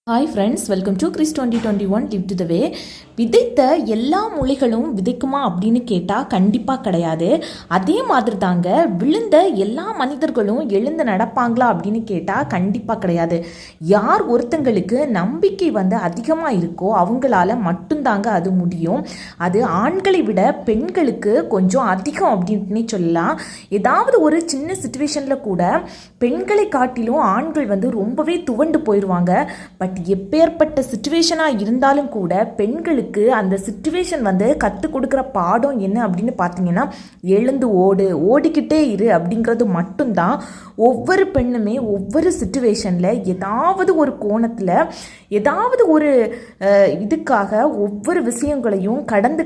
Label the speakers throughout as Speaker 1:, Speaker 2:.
Speaker 1: Hi friends, welcome to Chris 2021 live to the way. விதைத்த எல்லா மொழிகளும் விதைக்குமா அப்படின்னு கேட்டால் கண்டிப்பாக கிடையாது. அதே மாதிரி தாங்க விழுந்த எல்லா மனிதர்களும் எழுந்து நடப்பாங்களா அப்படின்னு கேட்டால் கண்டிப்பாக கிடையாது. யார் ஒருத்தங்களுக்கு நம்பிக்கை அதிகமாக இருக்கோ அவங்களால மட்டும்தாங்க அது முடியும். அது ஆண்களை விட பெண்களுக்கு கொஞ்சம் அதிகம் அப்படின்ட்டுனே சொல்லலாம். ஏதாவது ஒரு சின்ன சுச்சுவேஷனில் கூட பெண்களை காட்டிலும் ஆண்கள் ரொம்பவே துவண்டு போயிடுவாங்க. பட் எப்பேற்பட்ட சுச்சுவேஷனாக இருந்தாலும் கூட பெண்களுக்கு அந்த சுச்சுவேஷன் கற்றுக் கொடுக்குற பாடம் என்ன அப்படின்னு பார்த்தீங்கன்னா, எழுந்து ஓடிக்கிட்டே இரு அப்படிங்கிறது மட்டும்தான். ஒவ்வொரு பெண்ணுமே ஒவ்வொரு சுச்சுவேஷனில் ஏதாவது ஒரு கோணத்தில் ஏதாவது ஒரு இதுக்காக ஒவ்வொரு விஷயங்களையும் கடந்து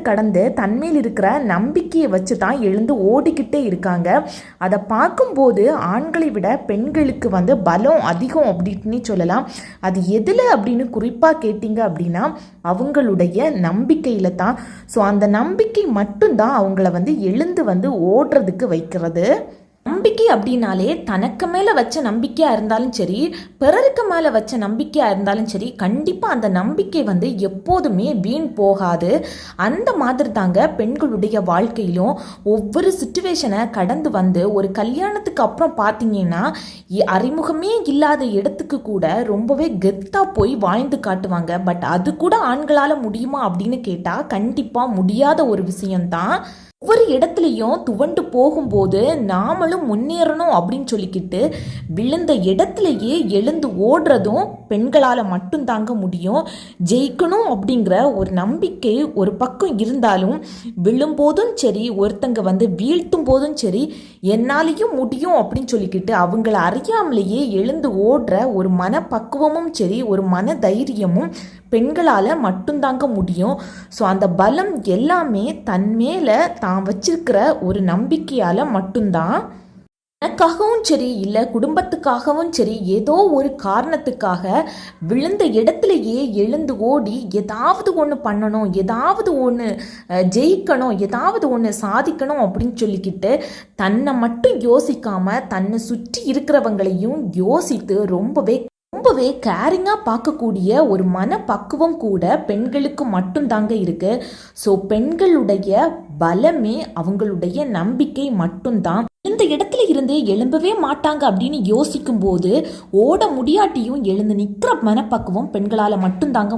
Speaker 1: தன்மேல் இருக்கிற நம்பிக்கையை வச்சு தான் எழுந்து ஓடிக்கிட்டே இருக்காங்க. அதை பார்க்கும்போது ஆண்களை விட பெண்களுக்கு பலம் அதிகம் அப்படின்னு சொல்லலாம். அது எதில் அப்படின்னு குறிப்பாக கேட்டிங்க அப்படின்னா அவங்களுடைய நம்பிக்கையில் தான். ஸோ அந்த நம்பிக்கை மட்டும்தான் அவங்கள எழுந்து ஓடுறதுக்கு வைக்கிறது. நம்பிக்கை அப்படின்னாலே தனக்கு மேலே வச்ச நம்பிக்கையாக இருந்தாலும் சரி, பிறருக்கு மேலே வச்ச நம்பிக்கையாக இருந்தாலும் சரி, கண்டிப்பாக அந்த நம்பிக்கை எப்போதுமே வீண் போகாது. அந்த மாதிரி தாங்க பெண்களுடைய வாழ்க்கையிலும் ஒவ்வொரு சுச்சுவேஷனை கடந்து ஒரு கல்யாணத்துக்கு அப்புறம் பார்த்தீங்கன்னா அறிமுகமே இல்லாத இடத்துக்கு கூட ரொம்பவே கெத்தாக போய் வாழ்ந்து காட்டுவாங்க. பட் அது கூட ஆண்களால் முடியுமா அப்படின்னு கேட்டால் கண்டிப்பாக முடியாத ஒரு விஷயம்தான். ஒவ்வொரு இடத்துலையும் துவண்டு போகும்போது நாமளும் முன்னேறணும் அப்படின்னு சொல்லிக்கிட்டு விழுந்த இடத்துலையே எழுந்து ஓடுறதும் பெண்களால் மட்டும் தாங்க முடியும். ஜெயிக்கணும் அப்படிங்கிற ஒரு நம்பிக்கை ஒரு பக்கம் இருந்தாலும் விழும்போதும் சரி, ஒருத்தங்க வீழ்த்தும் போதும் சரி, என்னாலேயும் முடியும் அப்படின்னு சொல்லிக்கிட்டு அவங்கள அறியாமலேயே எழுந்து ஓடுற ஒரு மனப்பக்குவமும் சரி, ஒரு மன தைரியமும் பெண்களால் மட்டும்தாங்க முடியும். ஸோ அந்த பலம் எல்லாமே தன் மேலே தான் வச்சிருக்கிற ஒரு நம்பிக்கையால் மட்டும்தான். எனக்காகவும் சரி, இல்லை குடும்பத்துக்காகவும் சரி, ஏதோ ஒரு காரணத்துக்காக விழுந்த இடத்துலையே எழுந்து ஓடி ஏதாவது ஒன்று பண்ணணும், ஏதாவது ஒன்று ஜெயிக்கணும், ஏதாவது ஒன்று சாதிக்கணும் அப்படின்னு சொல்லிக்கிட்டு தன்னை மட்டும் யோசிக்காமல் தன்னை சுற்றி இருக்கிறவங்களையும் யோசித்து ரொம்பவே கேரிங்காக பார்க்கக்கூடிய ஒரு மனப்பக்குவம் கூட பெண்களுக்கு மட்டும்தாங்க இருக்கு. ஸோ பெண்களுடைய பலமே அவங்களுடைய நம்பிக்கை மட்டும்தான். இந்த இடத்துல இருந்து எழும்பவே மாட்டாங்க அப்படின்னு யோசிக்கும் போது ஓட முடியாட்டியும் எழுந்து நிற்கிற மனப்பக்குவம் பெண்களால் மட்டும்தாங்க